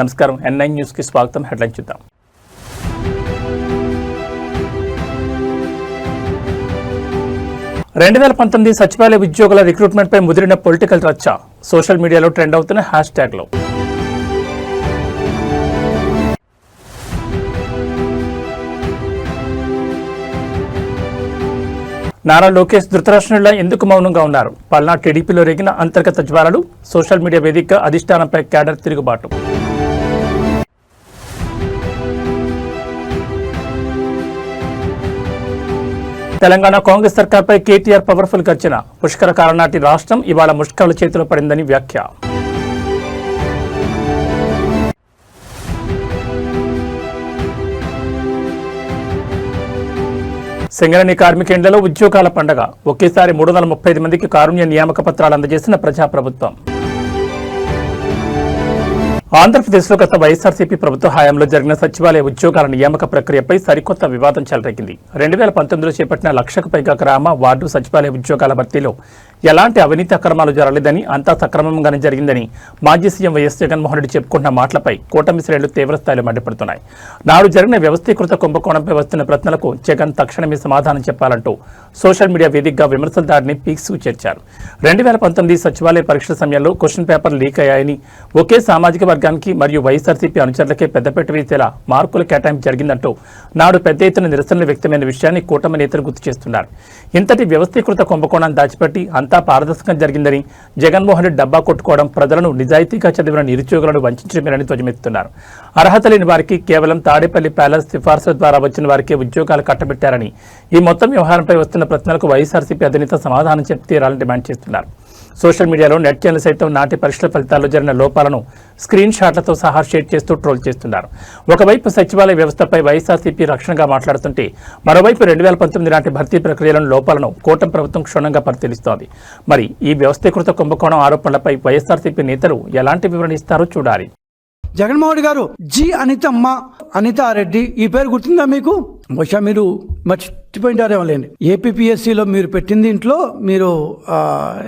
నమస్కారం N9 news కి స్వాగతం. హెడ్లైన్ చూద్దాం. సచివాలయ ఉద్యోగుల రిక్రూట్మెంట్ పై ముదిరిన పొలిటికల్ రచ్చ సోషల్ మీడియాలో ట్రెండ్ అవుతున్న హ్యాష్ ట్యాగ్లు. నారా లోకేష్ ధృతరాష్ట్రునిలా ఎందుకు మౌనంగా ఉన్నారు? పల్నాడు టీడీపీలో రేగిన అంతర్గత జ్వాలలు, సోషల్ మీడియా వేదికగా అధిష్టానంపై క్యాడర్ తిరుగుబాటు. తెలంగాణ కాంగ్రెస్ సర్కార్పై కేటీఆర్ పవర్ఫుల్ గర్జన. పుష్కర కాలం నాటి రాష్ట్రం ఇవాళ ముష్కరుల చేతిలో పడిందని వ్యాఖ్య. సింగరేణి కార్మిక ఇండ్లలో ఉద్యోగాల పండగ. ఒకేసారి 335 మందికి కారుణ్య నియామక పత్రాలు అందజేసిన ప్రజాప్రభుత్వం. ఆంధ్రప్రదేశ్లో గత వైఎస్ఆర్సీపీ ప్రభుత్వ హయాంలో జరిగిన సచివాలయ ఉద్యోగాల నియామక ప్రక్రియపై సరికొత్త వివాదం చెలరేగింది. 2019లో చేపట్టిన 1,00,000కు పైగా గ్రామ వార్డు సచివాలయ ఉద్యోగాల భర్తీలో ఎలాంటి అవినీతి అక్రమాలు జరగలేదని, అంతా సక్రమంగానే జరిగిందని మాజీ సీఎం వైఎస్ జగన్మోహన్ రెడ్డి చెప్పుకుంటున్న మాటలపై కూటమి శ్రేణులు తీవ్రస్థాయిలో మండిపడుతున్నాయి. నాడు జరిగిన వ్యవస్థీకృత కుంభకోణంపై వస్తున్న ప్రశ్నలకు జగన్ తక్షణమే సమాధానం చెప్పాలంటూ సోషల్ మీడియా వేదికగా విమర్శల దాడిని పీక్స్కు చేర్చారు. 2019 సచివాలయ పరీక్షల సమయంలో క్వశ్చన్ పేపర్ లీక్ అయ్యాయని, ఒకే సామాజిక వర్గానికి మరియు వైఎస్ఆర్సీపీ అనుచరులకే పెద్దపీట వేసేలా మార్కుల కేటాయింపు జరిగిందంటూ నాడు పెద్ద ఎత్తున నిరసనలు వ్యక్తమైన విషయాన్ని కూటమి నేతలు గుర్తు చేస్తున్నారు. ఇంతటి వ్యవస్థీకృత కుంభకోణాన్ని దాచిపెట్టి అంతా పారదర్శకంగా జరిగిందని, జగన్మోహన్ రెడ్డి డబ్బా కొట్టుకోవడం, ప్రజలను నిజాయితీగా చదివిన నిరుద్యోగులను వంచడమేనని ధ్వజమెత్తున్నారు. అర్హత లేని వారికి కేవలం తాడేపల్లి ప్యాలెస్ సిఫార్సుల ద్వారా వచ్చిన వారికే ఉద్యోగాలు కట్టబెట్టారని, ఈ మొత్తం వ్యవహారంపై వస్తున్న ప్రశ్నలకు వైఎస్ఆర్సీపీ అధినేత సమాధానం చెప్పి తీరాలని డిమాండ్ చేస్తున్నారు. సోషల్ మీడియాలో నెట్ ఛానల్ సైతం నాటి పరీక్షల ఫలితాల్లో జరిగిన లోపాలను స్క్రీన్ షాట్లతో సహా షేర్ చేస్తూ ట్రోల్ చేస్తున్నారు. ఒకవైపు సచివాలయ వ్యవస్థపై వైఎస్ఆర్సీపీ రక్షణగా మాట్లాడుతుంటే, మరోవైపు 2019 నాటి భర్తీ ప్రక్రియలోని లోపాలను కూటమి ప్రభుత్వం క్షుణ్ణంగా పరిశీలిస్తోంది. మరి ఈ వ్యవస్థీకృత కుంభకోణం ఆరోపణలపై వైఎస్ఆర్సీపీ నేతలు ఎలాంటి వివరణ ఇస్తారో చూడాలి. జగన్మోహన్ గారు జి అనితమ్మ, అనితారెడ్డి, ఈ పేరు గుర్తుందా మీకు? బహుశా మీరు మర్చిపోయింటారేమో లేండి. ఏపీపీఎస్సీలో మీరు పెట్టిన దీంట్లో మీరు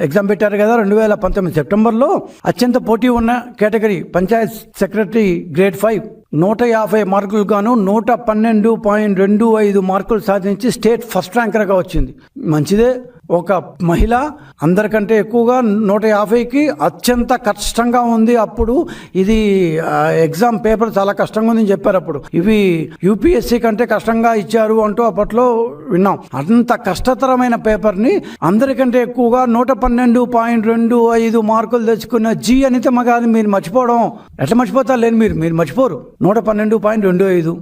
ఎగ్జామ్ పెట్టారు కదా 2019 సెప్టెంబర్లో. అత్యంత పోటీ ఉన్న కేటగిరీ పంచాయత్ సెక్రటరీ గ్రేడ్ 5 150 మార్కులు గాను 112.25 మార్కులు సాధించి స్టేట్ ఫస్ట్ ర్యాంకర్గా వచ్చింది. మంచిదే. ఒక మహిళ అందరికంటే ఎక్కువగా 150కి అత్యంత కష్టంగా ఉంది. అప్పుడు ఇది ఎగ్జామ్ పేపర్ చాలా కష్టంగా ఉందని చెప్పారు. అప్పుడు ఇవి యూపీఎస్సీ కంటే కష్టంగా ఇచ్చారు అంటూ అప్పట్లో విన్నాం. అంత కష్టతరమైన పేపర్ని అందరికంటే ఎక్కువగా 112.25 మార్కులు తెచ్చుకున్న జి అనితమ్మ గారిని మీరు మర్చిపోవడం ఎట్లా మర్చిపోతారు? లేని మీరు మర్చిపోరు. 112.25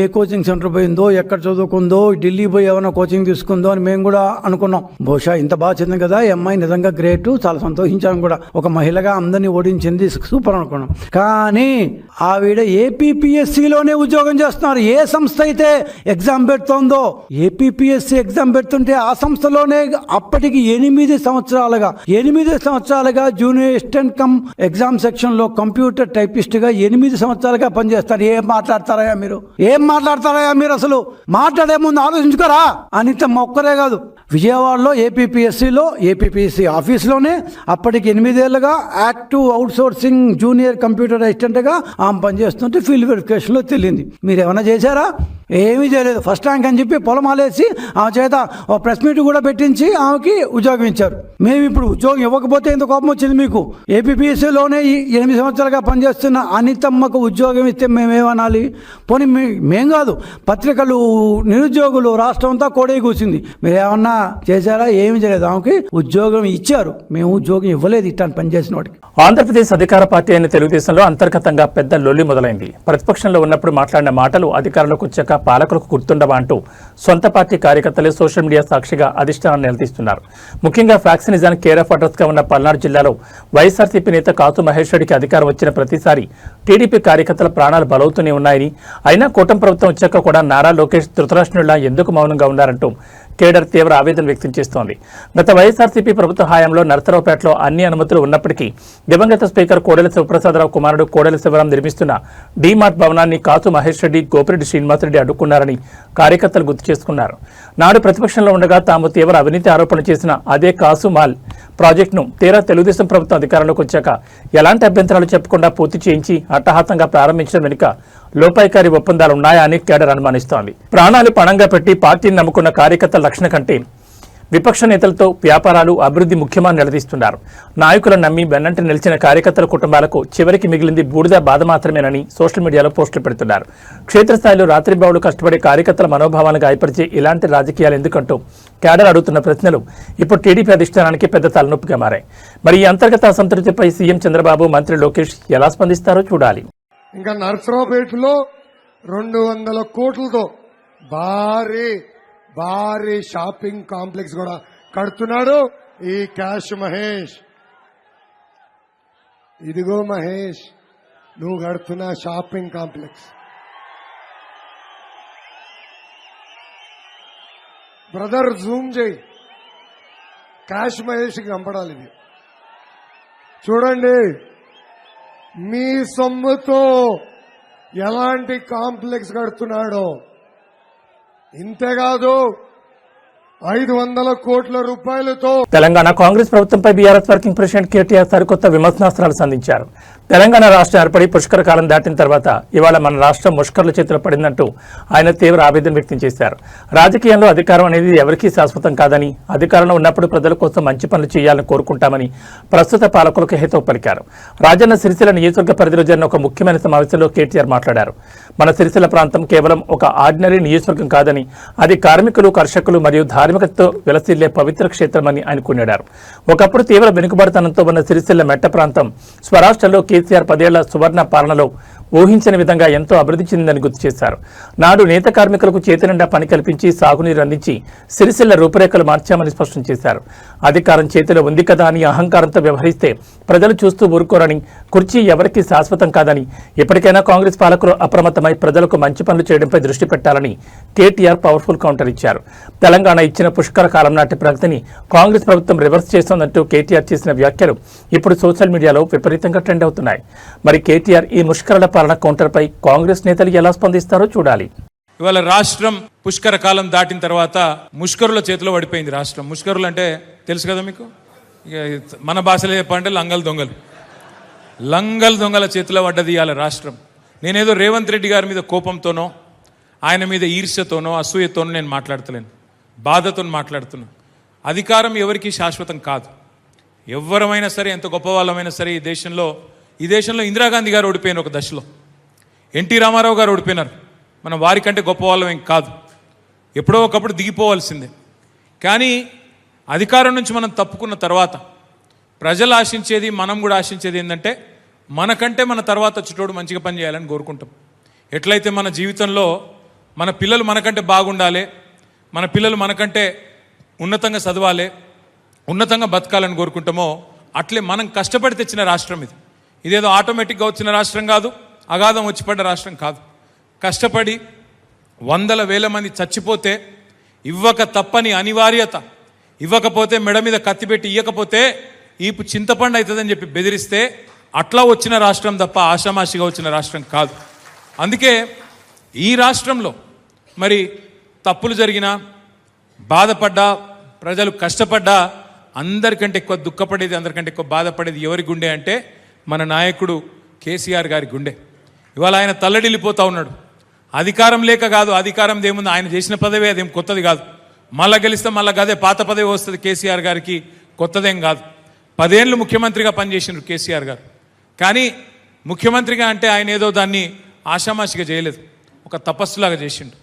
ఏ కోచింగ్ సెంటర్ పోయిందో, ఎక్కడ చదువుకుందో, ఢిల్లీ పోయి ఏమైనా కోచింగ్ తీసుకుందో అని మేము కూడా అనుకున్నాం. బహుశా ఇంత బాగా చదివింది కదా ఈ అమ్మాయి, నిజంగా గ్రేట్, చాలా సంతోషించాను కూడా. ఒక మహిళగా అందరినీ ఓడించింది, సూపర్ అనుకున్నాం. కానీ ఆవిడ ఏపీపీఎస్సీలోనే ఉద్యోగం చేస్తున్నారు. ఏ సంస్థ అయితే ఎగ్జామ్ పెడుతోందో, ఏపీపీఎస్సీ ఎగ్జామ్ పెడుతుంటే ఆ సంస్థలోనే అప్పటికి 8 సంవత్సరాలుగా జూనియర్ అసిస్టెంట్ కమ్ ఎగ్జామ్ సెక్షన్లో కంప్యూటర్ టైపిస్ట్గా 8 సంవత్సరాలుగా పనిచేస్తారు. ఏం మాట్లాడతారయ్యా మీరు? అసలు మాట్లాడే ముందు ఆలోచించుకోరా? అనితమ్మ ఒక్కరే కాదు, విజయవాడలో ఏపీపీఎస్సీ ఆఫీస్లోనే అప్పటికి 8 ఏళ్ళుగా యాక్టివ్ అవుట్సోర్సింగ్ జూనియర్ కంప్యూటర్ అసిస్టెంట్గా ఆమె పనిచేస్తుంటే ఫీల్డ్ వెరిఫికేషన్లో తెలియంది. మీరు ఏమైనా చేశారా? ఏమీ చేయలేదు. ఫస్ట్ ర్యాంక్ అని చెప్పి పొలమాలేసి ఆమె చేత ఒక ప్రెస్ మీట్ కూడా పెట్టించి ఆమెకి ఉద్యోగం ఇచ్చారు. మేము ఇప్పుడు ఉద్యోగం ఇవ్వకపోతే ఎంత కోపం వచ్చింది మీకు? ఏపీపీఎస్సీలోనే 8 సంవత్సరాలుగా పనిచేస్తున్న అనితమ్మకు ఉద్యోగం ఇస్తే మేమేమనాలి? పోనీ మేం కాదు, పత్రికలు, నిరుద్యోగులు, రాష్ట్రం అంతా కోడే కూర్చుంది. మీరు ఏమన్నా చేశారా? ఏమి చేయలేదు. ఆమెకి ఉద్యోగం ఇచ్చారు, మేము ఉద్యోగం ఇవ్వలేదు ఇట్లాంటి పనిచేసిన వాడికి. ఆంధ్రప్రదేశ్ అధికార పార్టీ అయిన తెలుగుదేశంలో అంతర్గతంగా పెద్ద లొల్లి మొదలైంది. ప్రతిపక్షంలో ఉన్నప్పుడు మాట్లాడిన మాటలు అధికారంలోకి వచ్చాక పాలకులకు గుర్తుండవా అంటూ సొంత పార్టీ కార్యకర్తలే సోషల్ మీడియా సాక్షిగా అధిష్టానాన్ని నిలదీస్తున్నారు. ముఖ్యంగా ఫ్యాక్సినిజానికి కేర్ ఆఫ్ అడ్రస్ గా ఉన్న పల్నాడు జిల్లాలో వైఎస్ఆర్సీపీ నేత కాసు మహేష్ రెడ్డికి అధికారం వచ్చిన ప్రతిసారి టీడీపీ కార్యకర్తల ప్రాణాలు బలవుతూనే ఉన్నాయని, అయినా కూటమి ప్రభుత్వం వచ్చాక కూడా నారా లోకేష్ ధృతరాష్ట్రునిలా ఎందుకు మౌనంగా ఉన్నారంటూ కేడర్ తీవ్ర ఆవేదన వ్యక్తం చేస్తోంది. గత వైఎస్ఆర్సీపీ ప్రభుత్వ హయాంలో నరసరావుపేటలో అన్ని అనుమతులు ఉన్నప్పటికీ దివంగత స్పీకర్ కోడెల శివప్రసాదరావు కుమారుడు కోడెల శివరాం నిర్మిస్తున్న డీమార్ట్ భవనాన్ని కాసు మహేష్ రెడ్డి, గోపిరెడ్డి శ్రీనివాసరెడ్డి అడ్డుకున్నారని కార్యకర్తలు గుర్తు చేసుకున్నారు. నాడు ప్రతిపక్షంలో ఉండగా తాము తీవ్ర అవినీతి ఆరోపణలు చేసిన అదే కాసు మాల్ ప్రాజెక్టును తీరా తెలుగుదేశం ప్రభుత్వం అధికారంలోకి వచ్చాక ఎలాంటి అభ్యంతరాలు చెప్పకుండా పూర్తి చేయించి అట్టహాసంగా ప్రారంభించడం వెనుక లోపాయికారి ఒప్పందాలు ఉన్నాయా అని కేడర్ అనుమానిస్తోంది. ప్రాణాలు పణంగా పెట్టి పార్టీని నమ్ముకున్న కార్యకర్తల రక్షణ కంటే విపక్ష నేతలతో వ్యాపారాలు, అభివృద్ధి ముఖ్యమని నిలదీస్తున్నారు. నాయకులను నమ్మి వెన్నంటి నిలిచిన కార్యకర్తల కుటుంబాలకు చివరికి మిగిలింది బూడిద బాధ మాత్రమేనని సోషల్ మీడియాలో పోస్టులు పెడుతున్నారు. క్షేత్రస్థాయిలో రాత్రింబావులు కష్టపడే కార్యకర్తల మనోభావాలను గాయపరిచే ఇలాంటి రాజకీయాలు ఎందుకంటూ కేడర్ అడుగుతున్న ప్రశ్నలు ఇప్పుడు టీడీపీ అధిష్టానానికి పెద్ద తలనొప్పిగా మారాయి. మరి ఈ అంతర్గత అసంతృప్తిపై సీఎం చంద్రబాబు, మంత్రి లోకేష్ ఎలా స్పందిస్తారో చూడాలి. ఇంకా నర్సరావుపేటలో 200 కోట్లతో భారీ షాపింగ్ కాంప్లెక్స్ కూడా కడుతున్నాడు ఈ క్యాష్ మహేష్. ఇదిగో మహేష్, నువ్వు కడుతున్న షాపింగ్ కాంప్లెక్స్. బ్రదర్ జూమ్ చేయి, క్యాష్ మహేష్కి కనపడాలి. ఇది చూడండి, మీ సొమ్ముతో ఎలాంటి కాంప్లెక్స్ కడుతున్నాడో. ఇంతేకాదు 500 కోట్ల రూపాయలతో తెలంగాణ కాంగ్రెస్ ప్రభుత్వంపై బీఆర్ఎస్ వర్కింగ్ ప్రెసిడెంట్ కేటీఆర్ సరికొత్త విమర్శనాస్త్రాలు సంధించారు. తెలంగాణ రాష్ట్రం ఏర్పడి పుష్కర కాలం దాటిన తర్వాత ఇవాళ మన రాష్ట్రం ముష్కర్ల చేతిలో పడిందంటూ ఆయన తీవ్ర ఆవేదన వ్యక్తం చేశారు. రాజకీయంలో అధికారం అనేది ఎవరికీ శాశ్వతం కాదని, అధికారంలో ఉన్నప్పుడు ప్రజల కోసం మంచి పనులు చేయాలని కోరుకుంటామని ప్రస్తుత పాలకులకు హితవు పలికారు. రాజన్న సిరిసిల్ల నియోజకవర్గ పరిధిలో జరిగిన ఒక ముఖ్యమైన సమావేశంలో కేటీఆర్ మాట్లాడారు. మన సిరిసిల్ల ప్రాంతం కేవలం ఒక ఆర్డినరీ నియోజకవర్గం కాదని, అది కార్మికులు, కర్షకులు మరియు ధార్మికతతో వెలసిల్లే పవిత్ర క్షేత్రమని ఆయన కొనియాడారు. ఒకప్పుడు తీవ్ర వెనుకబడితనంతో ఉన్న సిరిసిల్ల మెట్ట ప్రాంతం స్వరాష్ట్రంలో కేసీఆర్ 10 ఏళ్ల సువర్ణ పాలనలో ఊహించని విధంగా ఎంతో అభివృద్ధి చెందిందని గుర్తు చేశారు. నాడు నేత కార్మికులకు చేతి నిండా పని కల్పించి సాగునీరు అందించి సిరిసిల్ల రూపురేఖలు మార్చామని స్పష్టం చేశారు. అధికారం చేతిలో ఉంది కదా అని అహంకారంతో వ్యవహరిస్తే ప్రజలు చూస్తూ ఊరుకోరని, కుర్చీ ఎవరికీ శాశ్వతం కాదని, ఇప్పటికైనా కాంగ్రెస్ పాలకులు అప్రమత్తమై ప్రజలకు మంచి పనులు చేయడంపై దృష్టి పెట్టాలని కేటీఆర్ పవర్ఫుల్ కౌంటర్ ఇచ్చారు. తెలంగాణ ఇచ్చిన పుష్కర కాలం నాటి ప్రగతిని కాంగ్రెస్ ప్రభుత్వం రివర్స్ చేస్తోందంటూ కేటీఆర్ చేసిన వ్యాఖ్యలు ఇప్పుడు సోషల్ మీడియాలో విపరీతంగా ట్రెండ్ అవుతున్నాయి. మరి కేటీఆర్ ఈ ముష్కరల పాలన కౌంటర్పై కాంగ్రెస్ నేతలు ఎలా స్పందిస్తారో చూడాలి. ఇవాళ రాష్ట్రం పుష్కర కాలం దాటిన తర్వాత ముష్కరుల చేతిలో పడిపోయింది రాష్ట్రం. ముష్కరులు అంటే తెలుసు కదా మీకు, ఇక మన భాషలో చెప్పంటే లంగల్ దొంగల చేతిలో పడ్డది ఇవాళ రాష్ట్రం. నేనేదో రేవంత్ రెడ్డి గారి మీద కోపంతోనో, ఆయన మీద ఈర్ష్యతోనో, అసూయతోనో నేను మాట్లాడతలేను, బాధతో మాట్లాడుతున్నా. అధికారం ఎవరికీ శాశ్వతం కాదు. ఎవరమైనా సరే, ఎంత గొప్ప వాళ్ళమైనా సరే, ఈ దేశంలో ఇందిరాగాంధీ గారు ఓడిపోయిన ఒక దశలో, ఎన్టీ రామారావు గారు ఓడిపోయినారు. మనం వారికంటే గొప్ప వాళ్ళమేం కాదు, ఎప్పుడో ఒకప్పుడు దిగిపోవాల్సిందే. కానీ అధికారం నుంచి మనం తప్పుకున్న తర్వాత ప్రజలు ఆశించేది, మనం కూడా ఆశించేది ఏంటంటే మనకంటే మన తర్వాత చుట్టోడు మంచిగా పని చేయాలని కోరుకుంటాం. ఎట్లయితే మన జీవితంలో మన పిల్లలు మనకంటే బాగుండాలి, మన పిల్లలు మనకంటే ఉన్నతంగా చదవాలి, ఉన్నతంగా బతకాలని కోరుకుంటామో, అట్లే మనం కష్టపడి తెచ్చిన రాష్ట్రం ఇది. ఇదేదో ఆటోమేటిక్గా వచ్చిన రాష్ట్రం కాదు, అగాధం వచ్చి పడ్డ రాష్ట్రం కాదు. కష్టపడి 100,000 మంది చచ్చిపోతే ఇవ్వక తప్పని అనివార్యత, ఇవ్వకపోతే మెడ మీద కత్తి పెట్టి ఇవ్వకపోతే ఈపు చింతపండు అవుతుందని చెప్పి బెదిరిస్తే అట్లా వచ్చిన రాష్ట్రం తప్ప ఆషామాషిగా వచ్చిన రాష్ట్రం కాదు. అందుకే ఈ రాష్ట్రంలో మరి తప్పులు జరిగినా, బాధపడ్డా, ప్రజలు కష్టపడ్డా, అందరికంటే ఎక్కువ దుఃఖపడేది, అందరికంటే ఎక్కువ బాధపడేది ఎవరి గుండె అంటే మన నాయకుడు కేసీఆర్ గారి గుండె. ఇవాళ ఆయన తల్లడిల్లిపోతూ ఉన్నాడు. అధికారం లేక కాదు, అధికారం ఏముంది, ఆయన చేసిన పదవి అదేం కొత్తది కాదు. మళ్ళా గెలిస్తే మళ్ళా గదే పాత పదవి వస్తుంది కేసీఆర్ గారికి, కొత్తదేం కాదు. 10 ఏళ్ళు ముఖ్యమంత్రిగా పనిచేసినారు కేసీఆర్ గారు. కానీ ముఖ్యమంత్రిగా అంటే ఆయన ఏదో దాన్ని ఆషామాషిగా చేయలేదు, ఒక తపస్సులాగా చేసిండు.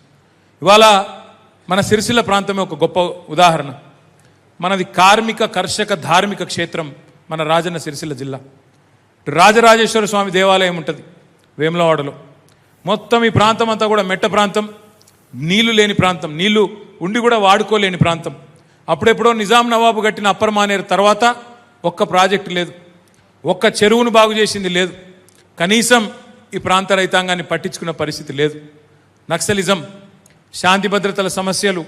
ఇవాళ మన సిరిసిల్ల ప్రాంతమే ఒక గొప్ప ఉదాహరణ. మనది కార్మిక, కర్షక, ధార్మిక క్షేత్రం మన రాజన్న సిరిసిల్ల జిల్లా. రాజరాజేశ్వర స్వామి దేవాలయం ఉంటుంది వేములవాడలో. మొత్తం ఈ ప్రాంతం అంతా కూడా మెట్ట ప్రాంతం, నీళ్లు లేని ప్రాంతం, నీళ్లు ఉండి కూడా వాడుకోలేని ప్రాంతం. అప్పుడెప్పుడో నిజాం నవాబు కట్టిన అప్పర్ మానేరు తర్వాత ఒక్క ప్రాజెక్టు లేదు, ఒక్క చెరువును బాగు చేసింది లేదు, కనీసం ఈ ప్రాంత రైతాంగాన్ని పట్టించుకున్న పరిస్థితి లేదు. నక్సలిజం, శాంతి భద్రతల సమస్యలు,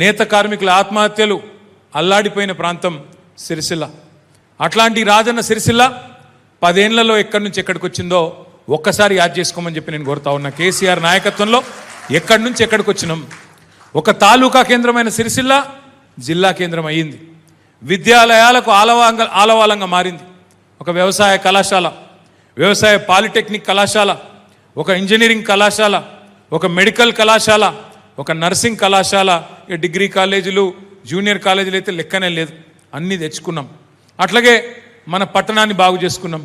నేత కార్మికుల ఆత్మహత్యలు అల్లాడిపోయిన ప్రాంతం సిరిసిల్ల. అట్లాంటి రాజన్న సిరిసిల్ల 10 ఏళ్లలో ఎక్కడి నుంచి ఎక్కడికి వచ్చిందో ఒక్కసారి యాద్ చేసుకోమని చెప్పి నేను కోరుతా ఉన్నా. కేసీఆర్ నాయకత్వంలో ఎక్కడి నుంచి ఎక్కడికి వచ్చినాం. ఒక తాలూకా కేంద్రమైన సిరిసిల్ల జిల్లా కేంద్రం అయ్యింది. విద్యాలయాలకు ఆలవాలంగా మారింది. ఒక వ్యవసాయ కళాశాల, వ్యవసాయ పాలిటెక్నిక్ కళాశాల, ఒక ఇంజనీరింగ్ కళాశాల, ఒక మెడికల్ కళాశాల, ఒక నర్సింగ్ కళాశాల, డిగ్రీ కాలేజీలు, జూనియర్ కాలేజీలు అయితే లెక్కనే లేదు. అన్నీ తెచ్చుకున్నాం. అట్లాగే మన పట్టణాన్ని బాగు చేసుకున్నాం.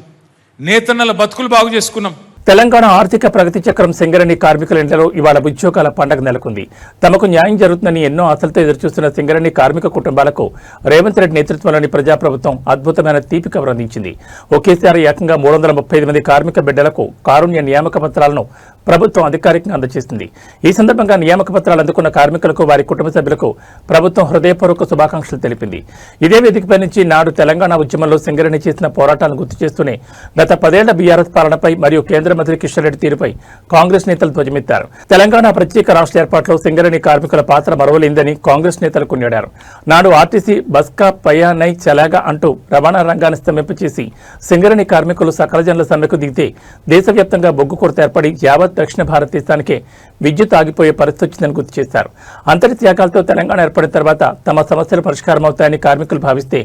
నేతన్నల బతుకులు బాగు చేసుకున్నాం. తెలంగాణ ఆర్థిక ప్రగతి చక్రం సింగరేణి కార్మికుల ఇంట్లో ఇవాళ ఉద్యోగాల పండగ నెలకొంది. తమకు న్యాయం జరుగుతుందని ఎన్నో ఆశలతో ఎదురుచూస్తున్న సింగరేణి కార్మిక కుటుంబాలకు రేవంత్ రెడ్డి నేతృత్వంలోని ప్రజాప్రభుత్వం అద్భుతమైన తీపి కబురు అందించింది. ఒకేసారి ఏకంగా 335 మంది కార్మిక బిడ్డలకు కారుణ్య నియామక పత్రాలను ప్రభుత్వం అధికారికంగా అందజేసింది. ఈ సందర్భంగా నియామక పత్రాలు అందుకున్న కార్మికులకు, వారి కుటుంబ సభ్యులకు ప్రభుత్వం హృదయపూర్వక శుభాకాంక్షలు తెలిపింది. ఇదే వేదికపై నుంచి నాడు తెలంగాణ ఉద్యమంలో సింగరేణి చేసిన పోరాటాలను గుర్తు చేస్తూనే గత 10 ఏళ్ల బీఆర్ఎస్ పాలనపై మరియు కేంద్ర మంత్రి కిషన్ రెడ్డి తీరుపై కాంగ్రెస్ నేతలు ధ్వజమెత్తారు. తెలంగాణ ప్రత్యేక రాష్ట్ర ఏర్పాటులో సింగరేణి కార్మికుల పాత్ర మరవలేందని కాంగ్రెస్ నేతలు కొనియాడారు. నాడు ఆర్టీసీ బస్కా పయానై చలాగా అంటూ రవాణా రంగాన్ని స్తంభింప చేసి సింగరేణి కార్మికులు సకల జనుల సమ్మెకు దిగితే దేశవ్యాప్తంగా బొగ్గు కొరత ఏర్పడి యావత్ దక్షిణ భారతదేశానికే విద్యుత్ ఆగిపోయే పరిస్థితి వచ్చిందని గుర్తు చేశారు. అంతటి త్యాగాలతో తెలంగాణ ఏర్పడిన తర్వాత తమ సమస్యలు పరిష్కారం అవుతాయని కార్మికులు భావిస్తే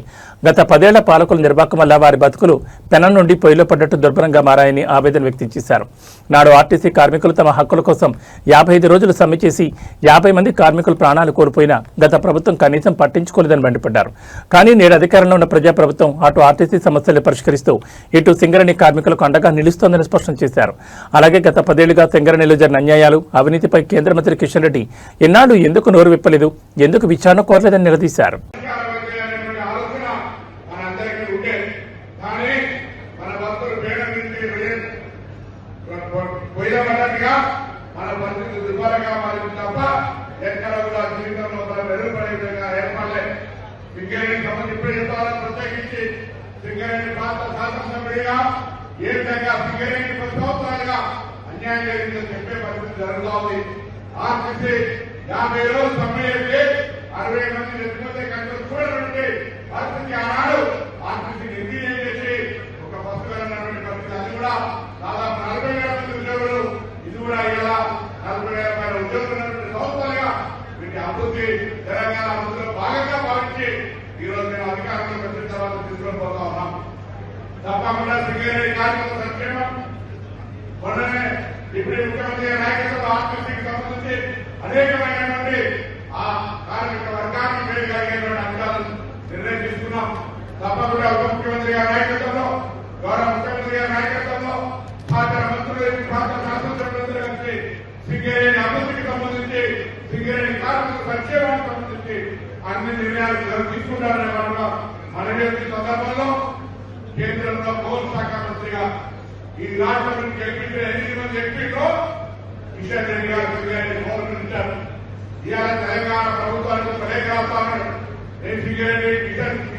గత 10 ఏళ్ల పాలకుల నిర్వాహకం వల్ల వారి బతుకులు పెనం నుండి పొయ్యిలో పడ్డట్టు దుర్భరంగా మారాయని ఆవేదన వ్యక్తం చేశారు. నాడు ఆర్టీసీ కార్మికులు తమ హక్కుల కోసం 55 రోజులు సమ్మె చేసి 50 మంది కార్మికులు ప్రాణాలు కోల్పోయినా గత ప్రభుత్వం కనీసం పట్టించుకోలేదని మండిపడ్డారు. కానీ నేడు అధికారంలో ఉన్న ప్రజాప్రభుత్వం అటు ఆర్టీసీ సమస్యలు పరిష్కరిస్తూ ఇటు సింగరేణి కార్మికులకు అండగా నిలుస్తోందని స్పష్టం చేశారు. అలాగే గత 10 ఏళ్లుగా సింగరేణిలో జరిగిన అన్యాయాలు, అవినీతిపై కేంద్ర మంత్రి కిషన్ రెడ్డి ఎన్నాళ్ళు ఎందుకు నోరు విప్పలేదు, ఎందుకు విచారణ కోరలేదని నిలదీశారు. మన పరిస్థితి దుర్భరంగా మారింది తప్ప ఎక్కడ కూడా జీవితంలో మనం మెరుగుపడే విధంగా ఏర్పడలేదు. సింగరేణి సంబంధించి ఇప్పుడు చెప్తారని ప్రత్యేకించి సింగరేణి ప్రాంత శాసనసభ్యుడిగా ఏ విధంగా సింగరేణి 10 సంవత్సరాలుగా అన్యాయం జరిగిందని చెప్పే పరిస్థితి జరుగుతోంది. ఆర్టీసీ 50 రోజులు సమ్మె చేస్తే 60 మంది చచ్చిపోతే కనుక చూడటువంటి పరిస్థితి ఆనాడు ఆర్టీసీ నిర్వీర్యం చేసి ఒక బస్సు వెళ్ళినటువంటి పరిస్థితి. అది కూడా దాదాపు 40,000 మంది ఉద్యోగులు, ఇది కూడా ఇలా 40,000 పైన ఉద్యోగులు సంవత్సరాలుగా వీటి అభివృద్ధి తెలంగాణ అభివృద్ధిలో భాగంగా భావించి ఈ రోజు మేము అధికారంలోకి వచ్చిన తర్వాత తీసుకొని పోతా ఉన్నాం. తప్పకుండా సింగరేణి కార్మికుల సంక్షేమం మొన్ననే ఇప్పుడు ముఖ్యమంత్రి నాయకత్వంలో ఆర్టీసీకి సంబంధించి అనేకమైనటువంటి ఆ కార్మిక వర్గాన్ని మేలు కలిగేటువంటి అంశాలను నిర్ణయం తీసుకున్నాం. తప్పకుండా ఉప ముఖ్యమంత్రి గారి నాయకత్వంలో, గౌరవ ముఖ్యమంత్రి గారి నాయకత్వంలో, పాత్ర మంత్రులు, పాత్ర శాసనసభ్యులందరూ కలిసి సింగరేణి అభివృద్ధికి సంబంధించి, సింగరేణి కార్మిక సంక్షేమానికి సంబంధించి అన్ని నిర్ణయాలు తీసుకుంటారనే మాట మనవి సందర్భంలో కేంద్రంలో పౌర శాఖ మంత్రిగా ఈ రాష్ట్రం నుంచి గెలిపించిన 8 మంది ఎంపీలో కిషన్ రెడ్డి గారు సింగరేణి గౌరవించారు. ఇవాళ తెలంగాణ ప్రభుత్వానికి ఒక లేఖ రాస్తా ఉన్నాడు. నేను కిషన్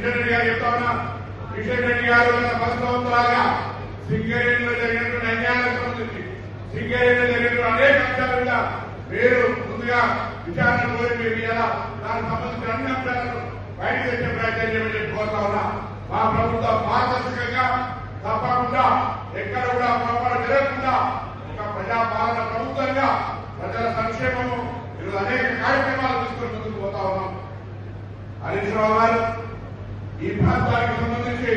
రెడ్డి గారు చెప్తా ఉన్నా, కిషన్ రెడ్డి గారు గత 10 సంవత్సరాలుగా సింగరేణిలో జరిగినటువంటి అన్యాయాలకు సంబంధించి, సింగరేణిలో జరిగినటువంటి అనేక అంశాల మీద మీరు ముందుగా విచారణ కోరి మీరు ఇలా దానికి సంబంధించిన అన్ని అంశాలను బయటకు తెచ్చే ప్రయత్నం చేయమని చెప్పి కోరుతా ఉన్నా. మా ప్రభుత్వం పారదర్శకంగా తప్పకుండా ఎక్కడ కూడా పొరపాటు జరగకుండా ఒక ప్రజాపాలన ప్రభుత్వంగా ప్రజల సంక్షేమము ఈరోజు అనేక కార్యక్రమాలు తీసుకొని ముందుకు పోతా ఉన్నాం. హరీష్ రావు గారు ఈ ప్రాంతానికి సంబంధించి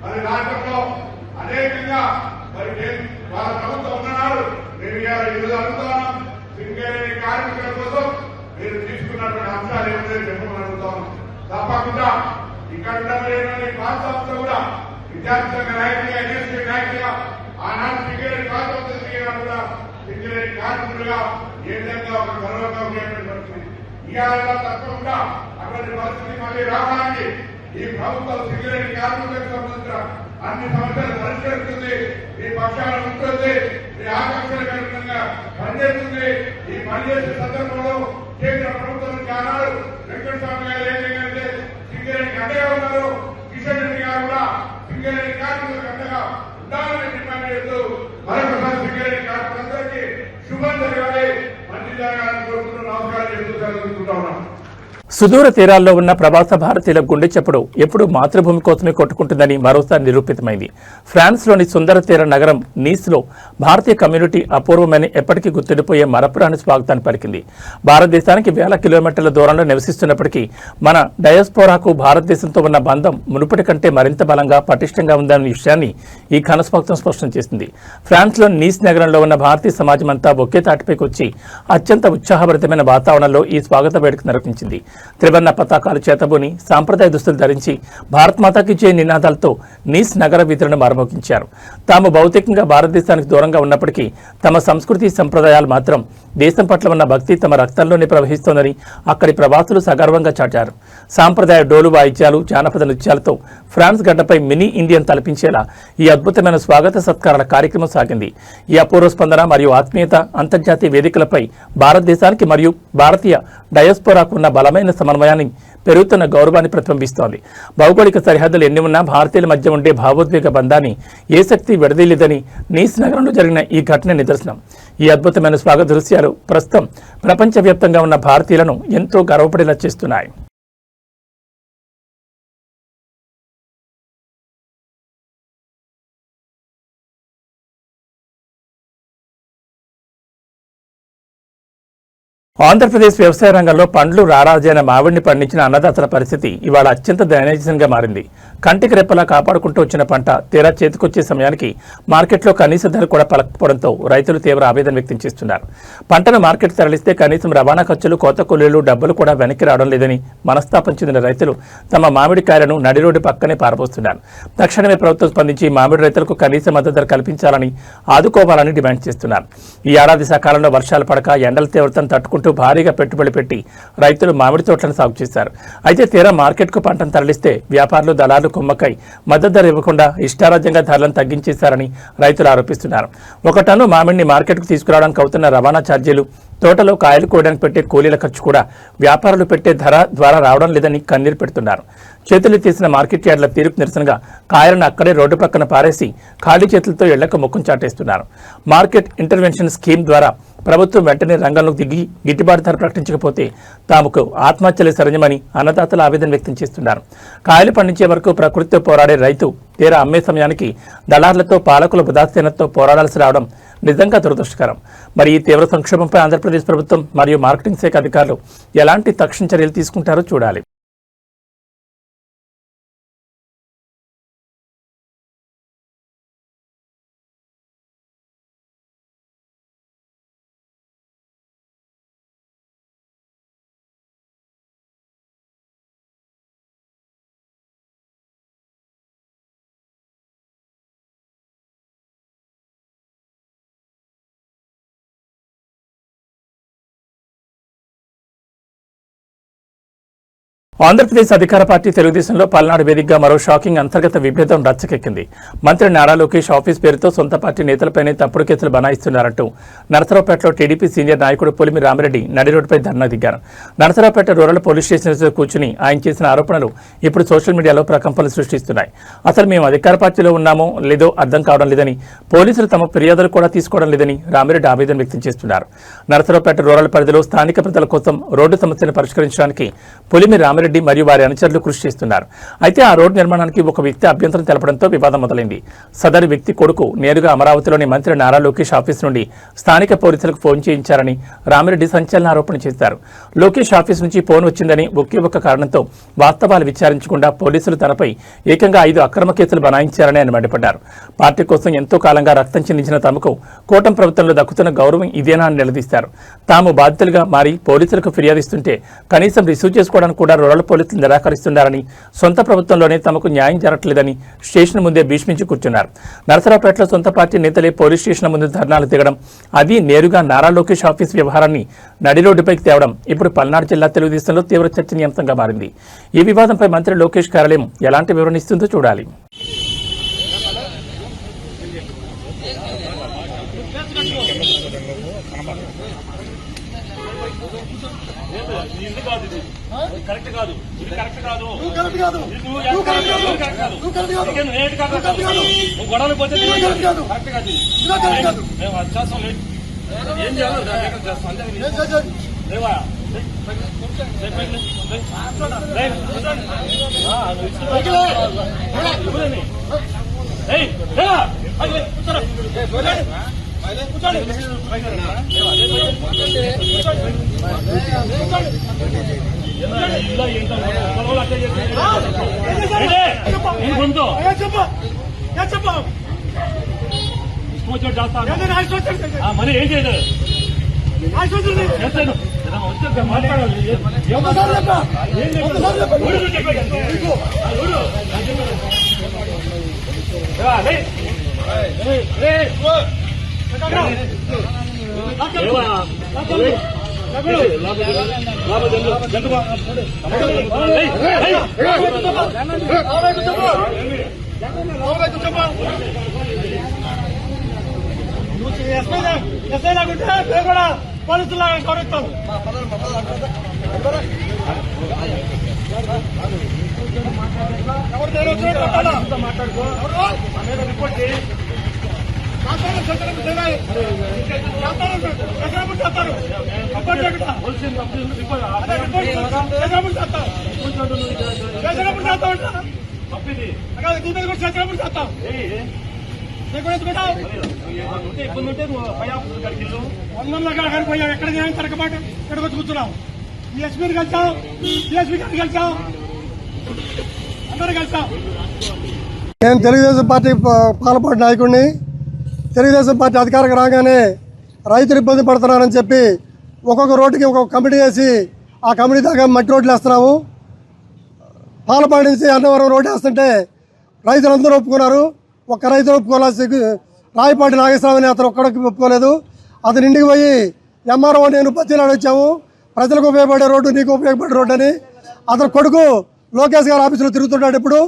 మరి రాష్ట్రంలో అనేకంగా మరి వాళ్ళ ప్రభుత్వం ఉన్నారు. మేము ఈరోజు అడుగుతున్నాం, సింగరేణి కార్మికుల కోసం మీరు తీసుకున్నటువంటి అంశాలు ఏమిటో చెప్పమని అడుగుతాం. తప్పకుండా ఇక్కడ ఉన్నటువంటి ప్రాంతంలో కూడా విద్యార్థి సంఘ నాయకులుగా, ఎన్ఎస్సీ నాయకులుగా, ఆనాడు సింగరేణి ప్రాంతంలో కూడా సింగరేణి కార్మికులుగా ఏ విధంగా ఒక గౌరవంగా ఉండేటువంటి పరిస్థితి. ఇవాళ తప్పకుండా అటువంటి పరిస్థితి మళ్ళీ రావడానికి ఈ ప్రభుత్వం సింగరేణి కార్మికులకు సంబంధించిన అన్ని సమస్యలు పరిష్కరిస్తుంది, మీ పక్షాన ఉంటుంది, మీ ఆకాంక్షలకు అనుగుణంగా పనిచేస్తుంది. ఈ పనిచేసే సందర్భంలో కేంద్ర ప్రభుత్వం నుంచి ఆనాడు వెంకటస్వామి గారు ఏం చేయాలంటే సింగరేణికి అండగా ఉన్నారు. కిషన్ రెడ్డి గారు కూడా సింగరేణి కార్మికులకు అండగా ఉండాలని డిమాండ్ చేస్తూ మరొకసారి సింగరేణి కార్మికులందరికీ శుభం జరగాలి, మంచి జరగాలని కోరుకుంటూ నమస్కారం చేస్తూ సెలవుకుంటా ఉన్నాం. సుదూర తీరాల్లో ఉన్న ప్రవాస భారతీయుల గుండె చప్పుడు ఎప్పుడూ మాతృభూమి కోసమే కొట్టుకుంటుందని మరోసారి నిరూపితమైంది. ఫ్రాన్స్లోని సుందర తీర నగరం నీస్లో భారతీయ కమ్యూనిటీ అపూర్వమని ఎప్పటికీ గుర్తుండిపోయే మరపురాని స్వాగతాన్ని పలికింది. భారతదేశానికి వేల కిలోమీటర్ల దూరంలో నివసిస్తున్నప్పటికీ మన డయాస్పోరాకు భారతదేశంతో ఉన్న బంధం మునుపటి కంటే మరింత బలంగా పటిష్టంగా ఉందన్న విషయాన్ని ఈ ఘన స్వాగతం స్పష్టం చేసింది. ఫ్రాన్స్లోని నీస్ నగరంలో ఉన్న భారతీయ సమాజం అంతా ఒకే తాటిపైకి వచ్చి అత్యంత ఉత్సాహభరితమైన వాతావరణంలో ఈ స్వాగత వేడుక నిర్వహించింది. త్రివర్ణ పతాకాలు చేతబూని సాంప్రదాయ దుస్తులు ధరించి భారత్ మాతాకి జై నినాదాలతో నీస్ నగర వీధులను మారుమోగించారు. తాము భౌతికంగా భారతదేశానికి దూరంగా ఉన్నప్పటికీ తమ సంస్కృతి సంప్రదాయాలు మాత్రం దేశం పట్ల ఉన్న భక్తి తమ రక్తంలోనే ప్రవహిస్తోందని అక్కడి ప్రవాసులు సగర్వంగా చాటారు. సాంప్రదాయ డోలు వాయిద్యాలు, జానపద నృత్యాలతో ఫ్రాన్స్ గడ్డపై మినీ ఇండియన్ తలపించేలా ఈ అద్భుతమైన స్వాగత సత్కారాల కార్యక్రమం సాగింది. ఈ అపూర్వ స్పందన మరియు ఆత్మీయత అంతర్జాతీయ వేదికలపై భారతదేశానికి మరియు భారతీయ డయాస్పోరాకు ఉన్న బలమైన సమన్వయాన్ని, పెరుగుతున్న గౌరవాన్ని ప్రతిబింబిస్తోంది. భౌగోళిక సరిహద్దులు ఎన్ని ఉన్నా భారతీయుల మధ్య ఉండే భావోద్వేగ బంధాన్ని ఏ శక్తి విడదీయలేదని నీస్ నగరంలో జరిగిన ఈ ఘటన నిదర్శనం. ఈ అద్భుతమైన స్వాగత దృశ్యాలు ప్రస్తుతం ప్రపంచవ్యాప్తంగా ఉన్న భారతీయులను ఎంతో గర్వపడేలా చేస్తున్నాయి. ఆంధ్రప్రదేశ్ వ్యవసాయ రంగంలో పండ్లు రారాజైన మామిడిని పండించిన అన్నదాతల పరిస్థితి ఇవాళ అత్యంత దయనీయంగా మారింది. కంటికి రెప్పలా కాపాడుకుంటూ వచ్చిన పంట తీరా చేతికొచ్చే సమయానికి మార్కెట్లో కనీస ధర కూడా పలకపోవడంతో రైతులు తీవ్ర ఆవేదన వ్యక్తం చేస్తున్నారు. పంటను మార్కెట్ తరలిస్తే కనీసం రవాణా ఖర్చులు, కోత కూలీలు, డబ్బులు కూడా వెనక్కి రావడం లేదని మనస్తాపం చెందిన రైతులు తమ మామిడికాయలను నడి రోడ్డు పక్కనే పారబోస్తున్నారు. తక్షణమే ప్రభుత్వం స్పందించి మామిడి రైతులకు కనీస మద్దతు ధర కల్పించాలని, ఆదుకోవాలని డిమాండ్ చేస్తున్నారు. ఈ ఏడాది సకాలంలో వర్షాలు పడక ఎండల తీవ్రతను తట్టుకుంటూ భారీగా పెట్టుబడి పెట్టి రైతులు మామిడి తోటలను సాగు చేశారు. అయితే తీరా మార్కెట్కు పంటను తరలిస్తే వ్యాపారులు, దళారులు కుమ్మక్కై మద్దతు ధర ఇవ్వకుండా ఇష్టారాజ్యంగా ధరలను తగ్గించేశారని రైతులు ఆరోపిస్తున్నారు. ఒక టన్ను మామిడిని మార్కెట్కు తీసుకురావడానికి అవుతున్న రవాణా ఛార్జీలు, తోటలో కాయలు కోయడానికి పెట్టే కూలీల ఖర్చు కూడా వ్యాపారులు పెట్టే ధర ద్వారా రావడం లేదని కన్నీరు పెడుతున్నారు. చేతులు తీసిన మార్కెట్ యార్డుల తీరుకు నిరసనగా కాయలను అక్కడే రోడ్డు పక్కన పారేసి ఖాళీ చేతులతో ఇళ్లకు ముఖం చాటేస్తున్నారు. మార్కెట్ ఇంటర్వెన్షన్ స్కీమ్ ద్వారా ప్రభుత్వం వెంటనే రంగంలోకి దిగి గిట్టుబాటు ధర ప్రకటించకపోతే తాముకు ఆత్మహత్యలే సరైనమని అన్నదాతలు ఆవేదన వ్యక్తం చేస్తున్నారు. కాయలు పండించే వరకు ప్రకృతితో పోరాడే రైతు తీరా అమ్మే సమయానికి దళారులతో, పాలకుల ఉదాసీనతతో పోరాడాల్సి రావడం నిజంగా దురదృష్టకరం. మరి ఈ తీవ్ర సంక్షోభంపై ఆంధ్రప్రదేశ్ ప్రభుత్వం మరియు మార్కెటింగ్ శాఖ అధికారులు ఎలాంటి తక్షణ చర్యలు తీసుకుంటారో చూడాలి. ఆంధ్రప్రదేశ్ అధికార పార్టీ తెలుగుదేశంలో పల్నాడు వేదికగా మరో షాకింగ్ అంతర్గత విభేదం రచ్చకెక్కింది. మంత్రి నారా లోకేష్ ఆఫీస్ పేరుతో సొంత పార్టీ నేతలపైనే తప్పుడు కేసులు బనాయిస్తున్నారంటూ నరసరావుపేటలో టీడీపీ సీనియర్ నాయకుడు పులిమి రామిరెడ్డి నడి రోడ్డుపై ధర్నా దిగారు. నరసరావుపేట రూరల్ పోలీస్ స్టేషన్ కూర్చుని ఆయన చేసిన ఆరోపణలు ఇప్పుడు సోషల్ మీడియాలో ప్రకంపనలు సృష్టిస్తున్నాయి. అసలు మేము అధికార పార్టీలో ఉన్నామో లేదో అర్థం కావడం లేదని, పోలీసులు తమ ఫిర్యాదులు కూడా తీసుకోవడం లేదని రామిరెడ్డి ఆవేదన వ్యక్తం చేస్తున్నారు. నరసరావుపేట రూరల్ పరిధిలో స్థానిక ప్రజల కోసం రోడ్డు సమస్యను పరిష్కరించడానికి పులిమి రామిరెడ్డి మరియు వారి అనుచరులు కృషి చేస్తున్నారు. అయితే ఆ రోడ్డు నిర్మాణానికి ఒక వ్యక్తి అభ్యంతరం తెలపడంతో వివాదం మొదలైంది. సదరు వ్యక్తి కొడుకు నేరుగా అమరావతిలోని మంత్రి నారా లోకేష్ ఆఫీస్ నుండి స్థానిక పోలీసులకు ఫోన్ చేయించారని రామిరెడ్డి సంచలన ఆరోపణ చేశారు. లోకేష్ ఆఫీస్ నుంచి ఫోన్ వచ్చిందని ఒకే ఒక్క కారణంతో వాస్తవాలు విచారించకుండా పోలీసులు తనపై ఏకంగా 5 అక్రమ కేసులు బనాయించారని ఆయన మండిపడ్డారు. పార్టీ కోసం ఎంతో కాలంగా రక్తం చెందించిన తమకు కూటమి ప్రభుత్వంలో దక్కుతున్న గౌరవం ఇదేనా అని నిలదీశారు. తాము బాధితులుగా మారి పోలీసులకు ఫిర్యాదిస్తుంటే కనీసం రిసీవ్ చేసుకోవడానికి కూడా రూరల్ పోలీసులు నిరాకరిస్తున్నారని, సొంత ప్రభుత్వంలోనే తమకు న్యాయం జరగట్లేదని స్టేషన్ ముందే భీష్మించి కూర్చున్నారు. నరసరావుపేటలో సొంత పార్టీ నేతలే పోలీస్ స్టేషన్ ముందు ధర్నాలు దిగడం, అది నేరుగా నారా లోకేష్ ఆఫీస్ వ్యవహారాన్ని నడి రోడ్డుపైకి తేవడం ఇప్పుడు పల్నాడు జిల్లా తెలుగుదేశంలో తీవ్ర చర్చనీయాంశంగా మారింది. ఈ వివాదంపై మంత్రి లోకేష్ కార్యాలయం ఎలాంటి వివరణ ఇస్తుందో చూడాలి. కరెక్ట్ కాదు, ఇది కరెక్ట్ కాదు, నువ్వు గొడవలు పోతే కరెక్ట్ కాదు. మేము అత్యాసం లేదు, ఏం చేయాలో లేవా మరి ఏం చేయలేదు ఎస్ఐ లాగుంటే మేము కూడా పోలీసులాగా గౌరవిస్తాం. రిపోర్ట్ చేయి ఇబ్బంది ఉంటే నువ్వు పై ఆఫీసు గడికి వందల పోయావు. ఎక్కడ తిరగబాటు ఇక్కడికి వచ్చి కూర్చున్నావు. ఎస్పీని కలిసావు, సిఎస్పీ గారిని కలిసావు, అందరూ కలిసావు. నేను తెలుగుదేశం పార్టీ పాలపాటి నాయకుడిని. తెలుగుదేశం పార్టీ అధికారంగా రాగానే రైతులు ఇబ్బంది పడుతున్నారని చెప్పి ఒక్కొక్క రోడ్డుకి ఒక్కొక్క కమిటీ వేసి ఆ కమిటీ దాకా మట్టి రోడ్లు వేస్తున్నాము. పాలపాటి నుంచి అన్నవరం రోడ్డు వేస్తుంటే రైతులందరూ ఒప్పుకున్నారు. ఒక్క రైతు ఒప్పుకోవాల్సి రాయపాటి నాగేశ్వరరావు అతను ఒక్కడికి ఒప్పుకోలేదు. అతను ఇంటికి పోయి ఎంఆర్ఓ నేను బతిలాడు వచ్చాము, ప్రజలకు ఉపయోగపడే రోడ్డు నీకు ఉపయోగపడే రోడ్డు అని. అతని కొడుకు లోకేష్ గారి ఆఫీసులో తిరుగుతున్నాడు. ఇప్పుడు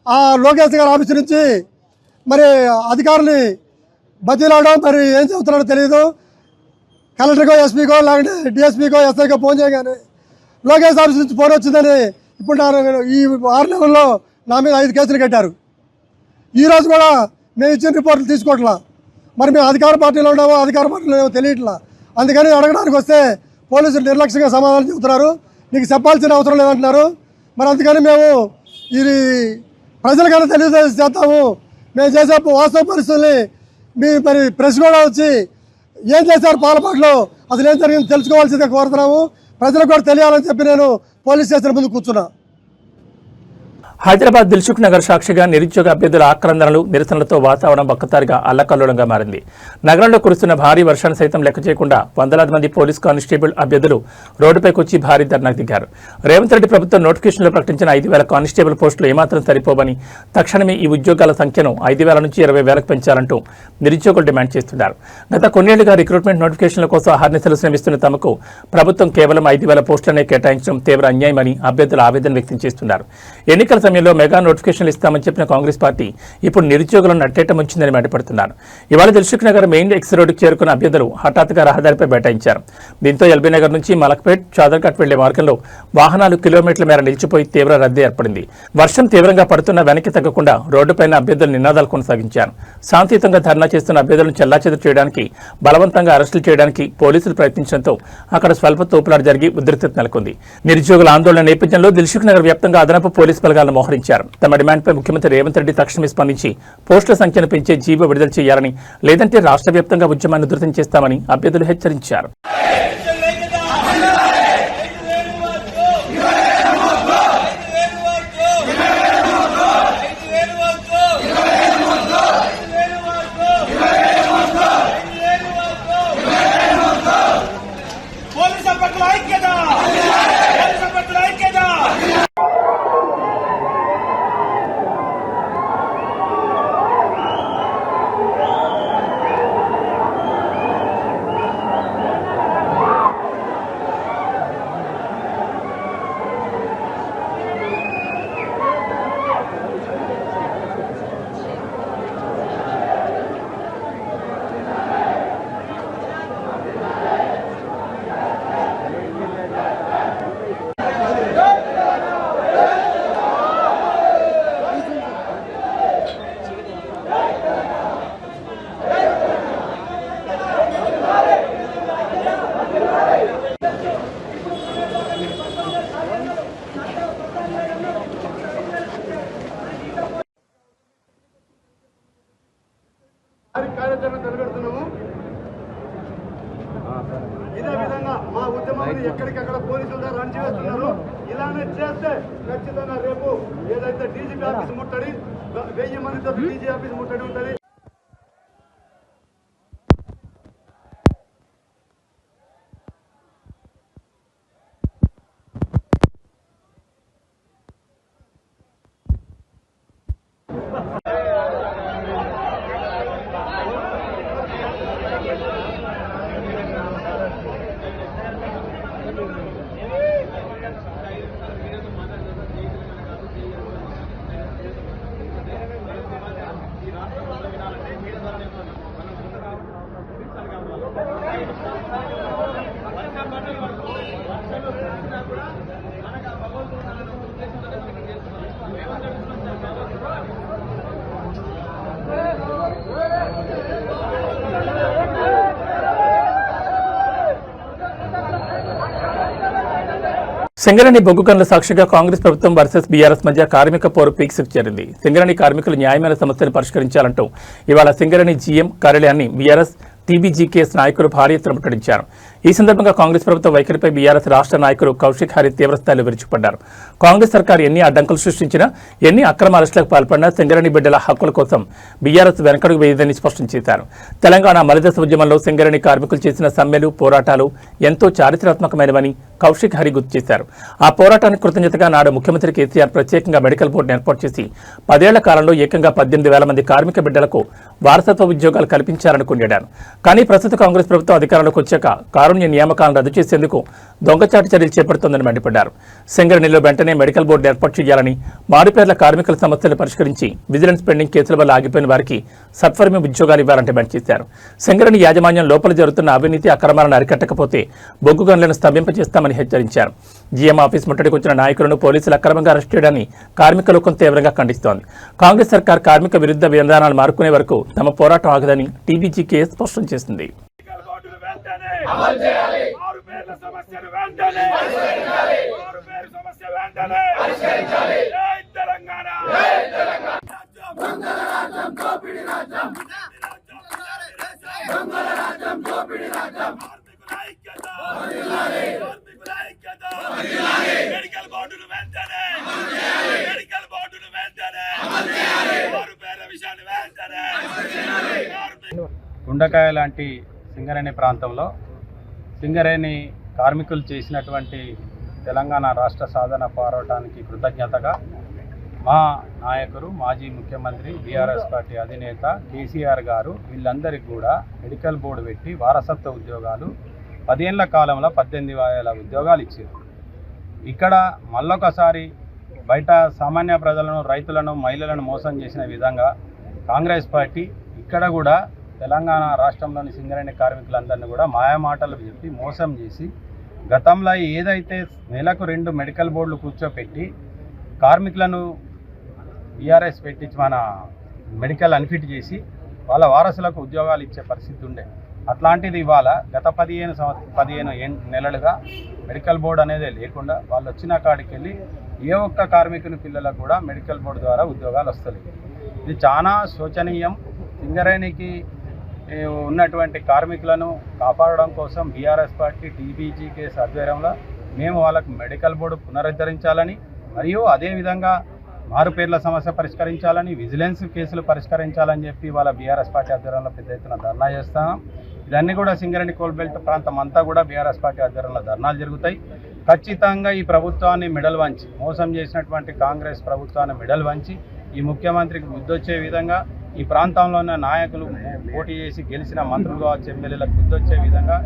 ఆ లోకేష్ గారి ఆఫీసు నుంచి మరి అధికారులు బతిలాడో మరి ఏం చెబుతున్నాడో తెలియదు. కలెక్టర్కో ఎస్పీకో లేకుంటే డిఎస్పీకో ఎస్ఐకో ఫోన్ చేయగానే లోకేష్ ఆఫీస్ నుంచి ఫోన్ వచ్చిందని ఇప్పుడు ఈ 6 నెలల్లో నా మీద 5 కేసులు కట్టారు. ఈరోజు కూడా మేము ఇచ్చిన రిపోర్ట్లు తీసుకోవట్లా. మరి మేము అధికార పార్టీలో ఉన్నామో అధికార పార్టీలో ఏమో తెలియట్లా. అందుకని అడగడానికి వస్తే పోలీసులు నిర్లక్ష్యంగా సమాధానం చెబుతున్నారు. నీకు చెప్పాల్సిన అవసరం లేదంటున్నారు. మరి అందుకని మేము ఇది ప్రజలకైనా తెలియజేస్తాము. మేము చేసే వాస్తవ పరిస్థితుల్ని మరి ప్రెస్ కూడా వచ్చి ఏం చేశారు పాలపాట్లో, అసలు ఏం జరిగింది తెలుసుకోవాల్సిందే కోరుతున్నాము. ప్రజలకు కూడా తెలియాలని చెప్పి నేను పోలీస్ స్టేషన్ ముందు కూర్చున్నా. హైదరాబాద్ దిల్సుఖ్ నగర్ సాక్షిగా నిరుద్యోగ అభ్యర్థుల ఆక్రందనలు, నిరసనలతో వాతావరణం ఒక్కసారిగా అల్లకల్లోలంగా మారింది. నగరంలో కురుస్తున్న భారీ వర్షాన్ని సైతం లెక్క చేయకుండా వందలాది మంది పోలీస్ కానిస్టేబుల్ అభ్యర్థులు రోడ్డుపైకి వచ్చి భారీ ధర్నాకు దిగారు. రేవంత్ రెడ్డి ప్రభుత్వం నోటిఫికేషన్లో ప్రకటించిన 5,000 కానిస్టేబుల్ పోస్టులు ఏమాత్రం సరిపోవని, తక్షణమే ఈ ఉద్యోగాల సంఖ్యను 5,000 నుంచి 20,000కు పెంచాలంటూ నిరుద్యోగులు డిమాండ్ చేస్తున్నారు. గత కొన్నేళ్లుగా రిక్రూట్మెంట్ నోటిఫికేషన్ల కోసం అహర్నిశలు శ్రమిస్తున్న తమకు ప్రభుత్వం కేవలం 5,000 పోస్టులనే కేటాయించడం తీవ్ర అన్యాయమని అభ్యర్థులు ఆవేదన వ్యక్తం చేస్తున్నారు. ఎన్నికల సమయంలో మెగా నోటిఫికేషన్లు ఇస్తామని చెప్పిన కాంగ్రెస్ పార్టీ ఇప్పుడు నిరుద్యోగులను నట్టేట ముంచిందని మండిపడుతున్నారు. ఇవాళ దిల్సుఖ్ నగర్ మెయిన్ ఎక్స్ రోడ్డుకు చేరుకున్న అభ్యర్థులు హఠాత్తుగా రహదారిపై బైఠాయించారు. దీంతో ఎల్బీ నగర్ నుంచి మలక్పేట్, చాదర్ఘాట్ వెళ్లే మార్గంలో వాహనాలు కిలోమీటర్ల మేర నిలిచిపోయి తీవ్ర రద్దీ ఏర్పడింది. వర్షం తీవ్రంగా పడుతున్న వెనక్కి తగ్గకుండా రోడ్డుపైన అభ్యర్థులు నినాదాలు కొనసాగించారు. శాంతియుతంగా ధర్నా చేస్తున్న అభ్యర్థులను చెల్లాచెదురు చేయడానికి, బలవంతంగా అరెస్టులు చేయడానికి పోలీసులు ప్రయత్నించడంతో అక్కడ స్వల్ప తోపులాట జరిగి ఉద్రిక్తత నెలకొంది. నిరుద్యోగుల ఆందోళన నేపథ్యంలో దిల్సుఖ్ నగర్ వ్యాప్తంగా అదనపు పోలీసు బలగాలను మోహరించారు. తమ డిమాండ్పై ముఖ్యమంత్రి రేవంత్ రెడ్డి తక్షణమే స్పందించి పోస్టుల సంఖ్యను పెంచే జీవో విడుదల చేయాలని, లేదంటే రాష్ట్ర వ్యాప్తంగా ఉద్యమాన్ని ఉధృతం చేస్తామని అభ్యర్థులు హెచ్చరించారు. ఇదే విధంగా మా ఉద్యమాన్ని ఎక్కడికక్కడ పోలీసులు రణివేస్తున్నారు. ఇలానే చేస్తే ఖచ్చితంగా రేపు ఏదైతే డీజీపీ ఆఫీస్ ముట్టడి 1000 మందితో డీజీ ఆఫీస్ ముట్టడి ఉంటుంది. సింగరేణి బొగ్గు గనుల సాక్షిగా కాంగ్రెస్ ప్రభుత్వం వర్సెస్ బీఆర్ఎస్ మధ్య కార్మిక పోరు పీక్స్ చేరింది. సింగరేణి కార్మికులు న్యాయమైన సమస్యను పరిష్కరించాలంటూ ఇవాళ సింగరేణి జీఎం కార్యాలయాన్ని బీఆర్ఎస్ టీబీజీకేఎస్ నాయకులు భారీ ఎత్తున ముట్టడించారు. ఈ సందర్భంగా కాంగ్రెస్ ప్రభుత్వ వైఖరిపై బీఆర్ఎస్ రాష్ట్ర నాయకులు కౌశిక్ హరి తీవ్రస్థాయిలో విరుచుకుపడ్డారు. కాంగ్రెస్ సర్కారు ఎన్ని అడ్డంకులు సృష్టించినా, ఎన్ని అక్రమ అరెస్టులకు పాల్పడినా సింగరేణి బిడ్డల హక్కుల కోసం బీఆర్ఎస్ వెనకడుగు వేయదని స్పష్టం చేశారు. తెలంగాణ మలిదశ ఉద్యమంలో సింగరేణి కార్మికులు చేసిన సమ్మెలు, పోరాటాలు ఎంతో చారిత్రాత్మకమైనవని కౌశిక్ హరి గుర్తు చేశారు. ఆ పోరాటానికి కృతజ్ఞతగా నాడు ముఖ్యమంత్రి కేసీఆర్ ప్రత్యేకంగా మెడికల్ బోర్డును ఏర్పాటు చేసి 10 ఏళ్ల కాలంలో ఏకంగా 18,000 మంది కార్మిక బిడ్డలకు వారసత్వ ఉద్యోగాలు కల్పించారని కొనియాడారు. కానీ ప్రస్తుత కాంగ్రెస్ ప్రభుత్వం అధికారంలోకి వచ్చాక కారుణ్య నియామకాలను రద్దు చేసేందుకు దొంగచాటు చర్యలు చేపడుతోందని మండిపడ్డారు. సింగరేణిలో వెంటనే మెడికల్ బోర్డు ఏర్పాటు చేయాలని, మారుపేర్ల కార్మికుల సమస్యలు పరిష్కరించి విజిలెన్స్ పెండింగ్ కేసుల వల్ల ఆగిపోయిన వారికి సత్వరమే ఉద్యోగాలు ఇవ్వాలంటే డిమాండ్ చేశారు. సింగరేణి యాజమాన్యం లోపల జరుగుతున్న అవినీతి అక్రమాలను అరికట్టకపోతే బొగ్గు గనులను స్తంభింపజేస్తామని హెచ్చరించారు. జీఎం ఆఫీస్ ముట్టడికి వచ్చిన నాయకులను పోలీసులు అక్రమంగా అరెస్ట్ చేయడాన్ని కార్మిక లోకం తీవ్రంగా ఖండిస్తోంది. కాంగ్రెస్ సర్కార్ కార్మిక విరుద్ధ విధానాలు మారుకునే వరకు తమ పోరాటం ఆగదని టీబీజీకేఎస్ స్పష్టం చేసింది. గుండకాయ లాంటి సింగరేణి ప్రాంతంలో సింగరేణి కార్మికులు చేసినటువంటి తెలంగాణ రాష్ట్ర సాధన పోరాటానికి కృతజ్ఞతగా మా నాయకుడు మాజీ ముఖ్యమంత్రి బీఆర్ఎస్ పార్టీ అధినేత కేసీఆర్ గారు వీళ్ళందరికీ కూడా మెడికల్ బోర్డు పెట్టి వారసత్వ ఉద్యోగాలు 10 ఏళ్ల కాలంలో 18,000 ఉద్యోగాలు ఇచ్చారు. ఇక్కడ మళ్ళొకసారి బయట సామాన్య ప్రజలను, రైతులను, మహిళలను మోసం చేసిన విధంగా కాంగ్రెస్ పార్టీ ఇక్కడ కూడా తెలంగాణ రాష్ట్రంలోని సింగరేణి కార్మికులందరినీ కూడా మాయమాటలు చెప్పి మోసం చేసి గతంలో ఏదైతే నెలకు 2 మెడికల్ బోర్డులు కూర్చోపెట్టి కార్మికులను బీఆర్ఎస్ పెట్టించి మన మెడికల్ అన్ఫిట్ చేసి వాళ్ళ వారసులకు ఉద్యోగాలు ఇచ్చే పరిస్థితి ఉండే, అట్లాంటిది ఇవాళ గత 15 నెలలుగా మెడికల్ బోర్డు అనేది లేకుండా వాళ్ళు వచ్చిన కాడికి వెళ్ళి ఏ ఒక్క కార్మికుని పిల్లలకు కూడా మెడికల్ బోర్డు ద్వారా ఉద్యోగాలు వస్తలేవు. ఇది చాలా శోచనీయం. సింగరేణికి ఉన్నటువంటి కార్మికులను కాపాడడం కోసం బీఆర్ఎస్ పార్టీ టీబీజీకేఎస్ ఆధ్వర్యంలో మేము వాళ్ళకు మెడికల్ బోర్డు పునరుద్ధరించాలని, మరియు అదేవిధంగా మారుపేర్ల సమస్య పరిష్కరించాలని, విజిలెన్స్ కేసులు పరిష్కరించాలని చెప్పి వాళ్ళ బీఆర్ఎస్ పార్టీ ఆధ్వర్యంలో పెద్ద ఎత్తున ధర్నా చేస్తాం. ఇదన్నీ కూడా సింగరేణి కోల్బెల్ట్ ప్రాంతం అంతా కూడా బీఆర్ఎస్ పార్టీ ఆధ్వర్యంలో ధర్నాలు జరుగుతాయి. ఖచ్చితంగా ఈ ప్రభుత్వాన్ని మెడల్ వంచి, మోసం చేసినటువంటి కాంగ్రెస్ ప్రభుత్వాన్ని మెడల్ వంచి ఈ ముఖ్యమంత్రికి బుద్ధొచ్చే విధంగా, ఈ ప్రాంతంలో ఉన్న నాయకులు పోటీ చేసి గెలిచిన మంత్రులు కావచ్చు, ఎమ్మెల్యేలకు బుద్ధొచ్చే విధంగా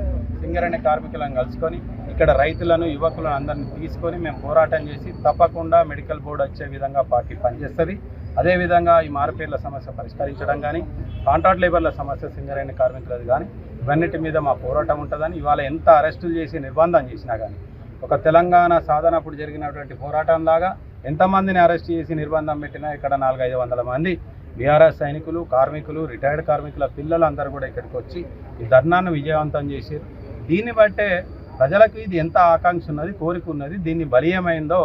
సింగరేణి కార్మికులను కలుసుకొని ఇక్కడ రైతులను, యువకులను అందరినీ తీసుకొని మేము పోరాటం చేసి తప్పకుండా మెడికల్ బోర్డు వచ్చే విధంగా పార్టీ పనిచేస్తుంది. అదేవిధంగా ఈ మారుపేర్ల సమస్య పరిష్కరించడం కానీ, కాంట్రాక్ట్ లేబర్ల సమస్య సింగరేణి కార్మికులది కానీ ఇవన్నిటి మీద మా పోరాటం ఉంటుందని, ఇవాళ ఎంత అరెస్టులు చేసి నిర్బంధం చేసినా కానీ ఒక తెలంగాణ సాధనప్పుడు జరిగినటువంటి పోరాటంలాగా ఎంతమందిని అరెస్ట్ చేసి నిర్బంధం పెట్టినా ఇక్కడ 400-500 మంది బీఆర్ఎస్ సైనికులు, కార్మికులు, రిటైర్డ్ కార్మికుల పిల్లలు అందరూ కూడా ఇక్కడికి వచ్చి ఈ ధర్నాను విజయవంతం చేశారు. దీన్ని బట్టే ప్రజలకు ఇది ఎంత ఆకాంక్ష ఉన్నది, కోరిక ఉన్నది, దీన్ని బలీయమైందో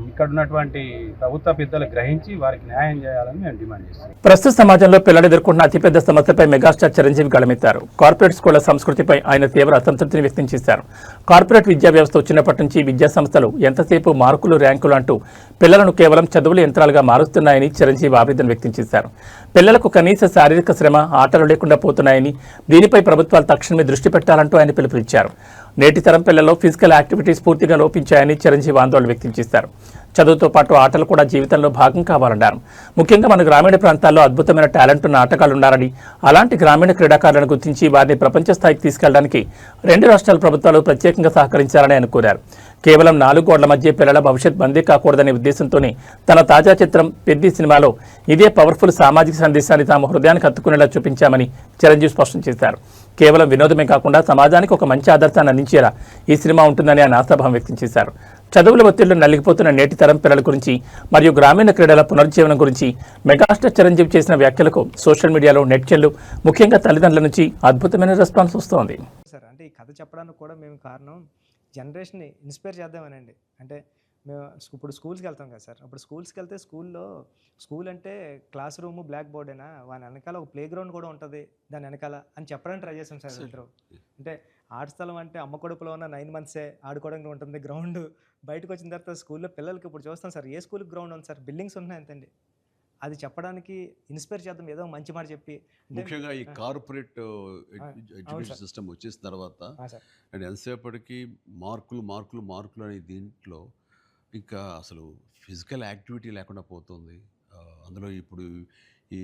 ఇక్కడ ఉన్నటువంటి ప్రభుత్వ పెద్దలు గ్రహించి వారికి న్యాయం చేయాలని మేము డిమాండ్ చేస్తాం. ప్రస్తుత సమాజంలో పిల్లలు ఎదుర్కొంటున్న అతిపెద్ద సమస్యపై మెగాస్టార్ చిరంజీవి గళమెత్తారు. కార్పొరేట్ స్కూళ్ల సంస్కృతిపై ఆయన తీవ్ర అసంతృప్తిని వ్యక్తం చేశారు. కార్పొరేట్ విద్యా వ్యవస్థ వచ్చినప్పటి నుంచి విద్యా సంస్థలు ఎంతసేపు మార్కులు, ర్యాంకులు అంటూ పిల్లలను కేవలం చదువుల యంత్రాలుగా మారుస్తున్నాయని చిరంజీవి ఆవేదన వ్యక్తం చేశారు. పిల్లలకు కనీస శారీరక శ్రమ, ఆటలు లేకుండా పోతున్నాయని, దీనిపై ప్రభుత్వాలు తక్షణమే దృష్టి పెట్టాలంటూ ఆయన పిలుపునిచ్చారు. నేటి తరం పిల్లల్లో ఫిజికల్ యాక్టివిటీస్ పూర్తిగా లోపించాయని చిరంజీవి ఆందోళన వ్యక్తం చేశారు. చదువుతో పాటు ఆటలు కూడా జీవితంలో భాగం కావాలన్నారు. ముఖ్యంగా మన గ్రామీణ ప్రాంతాల్లో అద్భుతమైన టాలెంట్ ఉన్న ఆటగాళ్లు ఉన్నారని, అలాంటి గ్రామీణ క్రీడాకారులను గుర్తించి వారిని ప్రపంచ స్థాయికి తీసుకెళ్లడానికి 2 రాష్ట్రాల ప్రభుత్వాలు ప్రత్యేకంగా సహకరించాలని ఆయన కోరారు. కేవలం 4 గోడల మధ్య పిల్లల భవిష్యత్ బందీ కాకూడదనే ఉద్దేశంతోనే తన తాజా చిత్రం పెద్ది సినిమాలో ఇదే పవర్ఫుల్ సామాజిక సందేశాన్ని తాము హృదయానికి హత్తుకునేలా చూపించామని చిరంజీవి స్పష్టం చేశారు. కేవలం వినోదమే కాకుండా సమాజానికి ఒక మంచి ఆదర్శాన్ని అందించేలా ఈ సినిమా ఉంటుందని ఆయన ఆశాభావం వ్యక్తం చేశారు. చదువుల ఒత్తిళ్లు నలిగిపోతున్న నేటి తరం పిల్లల గురించి మరియు గ్రామీణ క్రీడల పునరుజ్జీవనం గురించి మెగాస్టార్ చిరంజీవి చేసిన వ్యాఖ్యలకు సోషల్ మీడియాలో నెట్జన్లు, ముఖ్యంగా తల్లిదండ్రుల నుంచి అద్భుతమైన రెస్పాన్స్ వస్తోంది. సార్ అంటే ఈ కథ చెప్పడానికి కూడా మేము కారణం జనరేషన్ని ఇన్స్పైర్ చేద్దామనండి. అంటే మేము ఇప్పుడు స్కూల్స్కి వెళ్తాం కదా సార్, అప్పుడు స్కూల్స్కి వెళ్తే స్కూల్ అంటే క్లాస్ రూము, బ్లాక్ బోర్డేనా, వాని వెనకాల ఒక ప్లే గ్రౌండ్ కూడా ఉంటుంది దాని వెనకాల అని చెప్పడానికి ట్రై చేస్తాం సార్ ఇద్దరు. అంటే ఆట స్థలం అంటే అమ్మ కడుపులో ఉన్న 9 monthsే ఆడుకోవడానికి ఉంటుంది గ్రౌండ్. బయటకు వచ్చిన తర్వాత స్కూల్లో పిల్లలకి ఇప్పుడు చూస్తాం సార్, ఏ స్కూల్కి గ్రౌండ్ ఉంది సార్, బిల్డింగ్స్ ఉన్నాయి అంతండి. అది చెప్పడానికి ఇన్స్పైర్ చేద్దాం, ఏదో మంచి మాట చెప్పి. ముఖ్యంగా ఈ కార్పొరేట్ ఎడ్యుకేషన్ సిస్టమ్ వచ్చేసిన తర్వాత అండ్ ఎంతసేపటికి మార్కులు అనే దీంట్లో ఇంకా అసలు ఫిజికల్ యాక్టివిటీ లేకుండా పోతుంది. అందులో ఇప్పుడు ఈ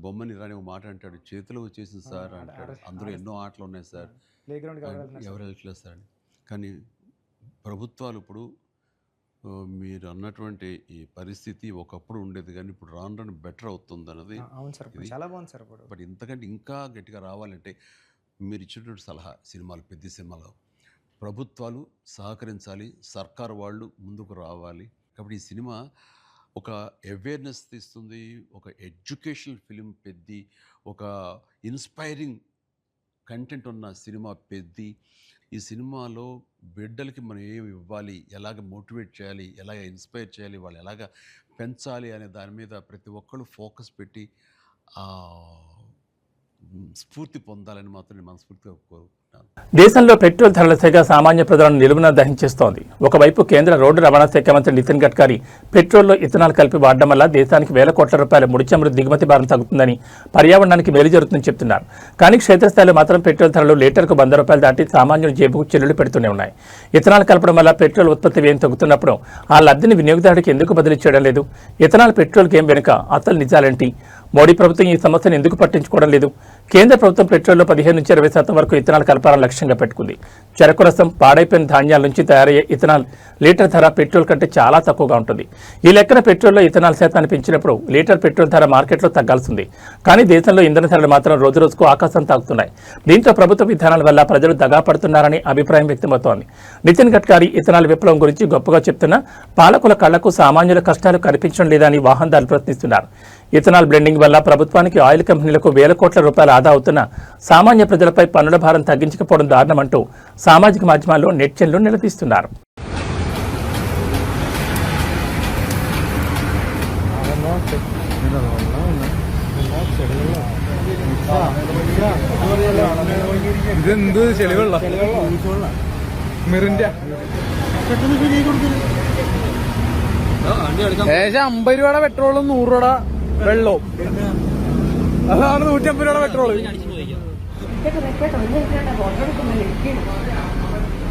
బొమ్మని రాని ఒక మాట అంటాడు, చేతిలో వచ్చేసింది సార్ అంటాడు. అందులో ఎన్నో ఆటలు ఉన్నాయి సార్, ఎవరు వెళ్ళట్లేదు సార్ అని. కానీ ప్రభుత్వాలు ఇప్పుడు మీరు అన్నటువంటి ఈ పరిస్థితి ఒకప్పుడు ఉండేది కానీ ఇప్పుడు రాను బెటర్ అవుతుంది అన్నది చాలా బాగుంది సార్. బట్ ఇంతకంటే ఇంకా గట్టిగా రావాలంటే మీరు ఇచ్చినటువంటి సలహా సినిమాలు, పెద్ద సినిమాలో ప్రభుత్వాలు సహకరించాలి, సర్కారు వాళ్ళు ముందుకు రావాలి. కాబట్టి ఈ సినిమా ఒక అవేర్నెస్ తీస్తుంది, ఒక ఎడ్యుకేషనల్ ఫిలిం పెద్ది, ఒక ఇన్స్పైరింగ్ కంటెంట్ ఉన్న సినిమా పెద్ది. ఈ సినిమాలో బిడ్డలకి మనం ఏమి ఇవ్వాలి, ఎలాగ మోటివేట్ చేయాలి, ఎలాగ ఇన్స్పైర్ చేయాలి, వాళ్ళు ఎలాగ పెంచాలి అనే దాని మీద ప్రతి ఒక్కళ్ళు ఫోకస్ పెట్టి స్ఫూర్తి పొందాలని మాత్రం నేను మనస్ఫూర్తిగా కోరుకుంటున్నాను. దేశంలో పెట్రోల్ ధరల శాఖ సామాన్య ప్రజలను నిలువున దహించేస్తోంది. ఒకవైపు కేంద్ర రోడ్డు రవాణా శాఖ మంత్రి నితిన్ గడ్కరీ పెట్రోల్లో ఇథనాల్ కలిపి వాడడం వల్ల దేశానికి వేల కోట్ల రూపాయల ముడి చమురు దిగుమతి భారం తగ్గుతుందని, పర్యావరణానికి మేలు జరుగుతుందని చెప్తున్నారు. కానీ క్షేత్రస్థాయిలో మాత్రం పెట్రోల్ ధరలు లీటర్కు 100 రూపాయలు దాటి సామాన్యుల జేబుకు చెల్లులు పెడుతూనే ఉన్నాయి. ఇథనాల్ కలపడం వల్ల పెట్రోల్ ఉత్పత్తి వ్యయం తగ్గుతున్నప్పుడు ఆ లబ్ధిని వినియోగదారుడికి ఎందుకు బదిలీ చేయడం లేదు? ఇథనాల్ పెట్రోల్ గేమ్ వెనుక అసలు నిజాలేంటి? మోడీ ప్రభుత్వం ఈ సమస్యను ఎందుకు పట్టించుకోవడం లేదు? కేంద్ర ప్రభుత్వం పెట్రోల్లో 15 నుంచి 20% వరకు ఇథనాల్ కలపాలని లక్ష్యంగా పెట్టుకుంది. చెరకు రసం, పాడైపోయిన ధాన్యాల నుంచి తయారయ్యే ఇథనాల్ లీటర్ ధర పెట్రోల్ కంటే చాలా తక్కువగా ఉంటుంది. ఈ లెక్కన పెట్రోల్లో ఇథనాల్ శాతాన్ని పెంచినప్పుడు లీటర్ పెట్రోల్ ధర మార్కెట్లో తగ్గాల్సింది. కానీ దేశంలో ఇంధన ధరలు మాత్రం రోజురోజుకు ఆకాశం తాకుతున్నాయి. దీంతో ప్రభుత్వ విధానాల వల్ల ప్రజలు దగా పడుతున్నారని అభిప్రాయం వ్యక్తమవుతోంది. నితిన్ గడ్కరీ ఇథనాల్ విప్లవం గురించి గొప్పగా చెప్తున్నా పాలకుల కళ్లకు సామాన్యుల కష్టాలు కనిపించడం లేదని వాహనదారులు ప్రశ్నిస్తున్నారు. ఇథనాల్ బ్లెండింగ్ వల్ల ప్రభుత్వానికి, ఆయిల్ కంపెనీలకు వేల కోట్ల రూపాయలు ఆదా అవుతున్న సామాన్య ప్రజలపై పన్నుల భారం తగ్గించకపోవడం దారుణమంటూ సామాజిక మాధ్యమాల్లో నెట్జన్లు నిలదీస్తున్నారు. ഏകദേശം 50 രൂപയുടെ പെട്രോളും 100 രൂപയുടെ വെള്ളവും, അതാണ് 150 രൂപയുടെ പെട്രോള്.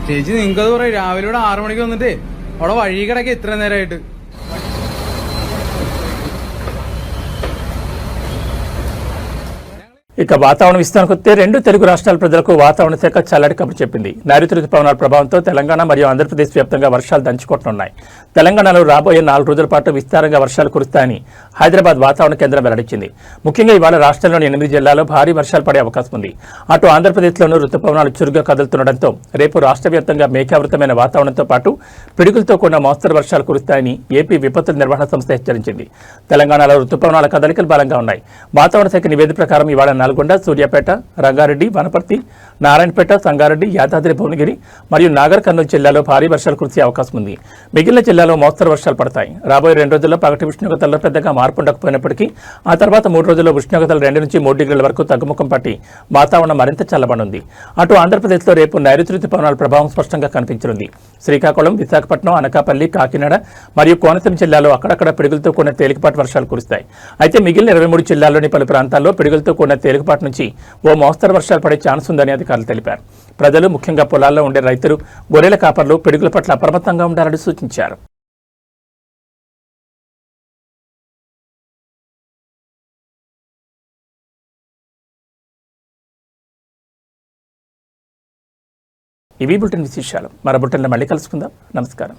ചേച്ചി നിങ്ങൾക്കത് പറയും, രാവിലെ ഇവിടെ 6 മണിക്ക് വന്നിട്ട് അവിടെ വഴി കിടക്കെ ഇത്ര നേരമായിട്ട്. ఇక వాతావరణ విస్తరణకు వస్తే 2 తెలుగు రాష్ట్రాల ప్రజలకు వాతావరణ శాఖ చల్లటి కబురు చెప్పింది. నైరుతి రుతుపవనాల ప్రభావంతో తెలంగాణ మరియు ఆంధ్రప్రదేశ్ వ్యాప్తంగా వర్షాలు దంచుకొట్టనున్నాయి. తెలంగాణలో రాబోయే 4 రోజుల పాటు విస్తారంగా వర్షాలు కురుస్తాయని హైదరాబాద్ వాతావరణ కేంద్రం వెల్లడించింది. ముఖ్యంగా ఇవాళ రాష్ట్రంలోని 8 జిల్లాల్లో భారీ వర్షాలు పడే అవకాశం ఉంది. అటు ఆంధ్రప్రదేశ్లోనూ రుతుపవనాలు చురుగ్గా కదులుతుండటంతో రేపు రాష్ట్ర వ్యాప్తంగా మేఘావృతమైన వాతావరణంతో పాటు పిడుగులతో కూడిన మోస్తరు వర్షాలు కురుస్తాయని ఏపీ విపత్తుల నిర్వహణ సంస్థ హెచ్చరించింది. తెలంగాణలో రుతుపవనాల కదలికలు బలంగా ఉన్నాయి. వాతావరణ శాఖ నివేదిక ప్రకారం ఇవాళ నల్గొండ, సూర్యాపేట, రంగారెడ్డి, వనపర్తి, నారాయణపేట, సంగారెడ్డి, యాదాద్రి భువనగిరి మరియు నాగర్ కర్నూలు జిల్లాలో భారీ వర్షాలు కురిసే అవకాశం ఉంది. మిగిలిన జిల్లాలో మోస్తరు వర్షాలు పడతాయి. రాబోయే 2 రోజుల్లో పగటి ఉష్ణోగ్రతల్లో పెద్దగా మార్పు ఉండకపోయినప్పటికీ ఆ తర్వాత 3 రోజుల్లో ఉష్ణోగ్రతలు 2 నుంచి 3 డిగ్రీల వరకు తగ్గుముఖం పట్టి వాతావరణం మరింత చల్లబనుంది. అటు ఆంధ్రప్రదేశ్లో రేపు నైరుతి రుతుపవనాల ప్రభావం స్పష్టంగా కనిపించనుంది. శ్రీకాకుళం, విశాఖపట్నం, అనకాపల్లి, కాకినాడ మరియు కోనసీమ జిల్లాలో అక్కడక్కడ పిడుగులతో కూడిన తేలికపాటి వర్షాలు కురుస్తాయి. అయితే మిగిలిన 23 జిల్లాల్లోని పలు ప్రాంతాల్లో పిడుగులతో కూడిన తేలికపాటి నుంచి ఓ మోస్తరు వర్షాలు పడే ఛాన్స్ ఉందని అధికారులు తెలిపారు. ప్రజలు, ముఖ్యంగా పొలాల్లో ఉండే రైతులు, గొర్రెల కాపర్లు పిడుగుల పట్ల అప్రమత్తంగా ఉండాలని సూచించారు. ఇవి బులెటిన్ విశేషాలు. మరో బులెటిన్లో మళ్ళీ కలుసుకుందాం. నమస్కారం.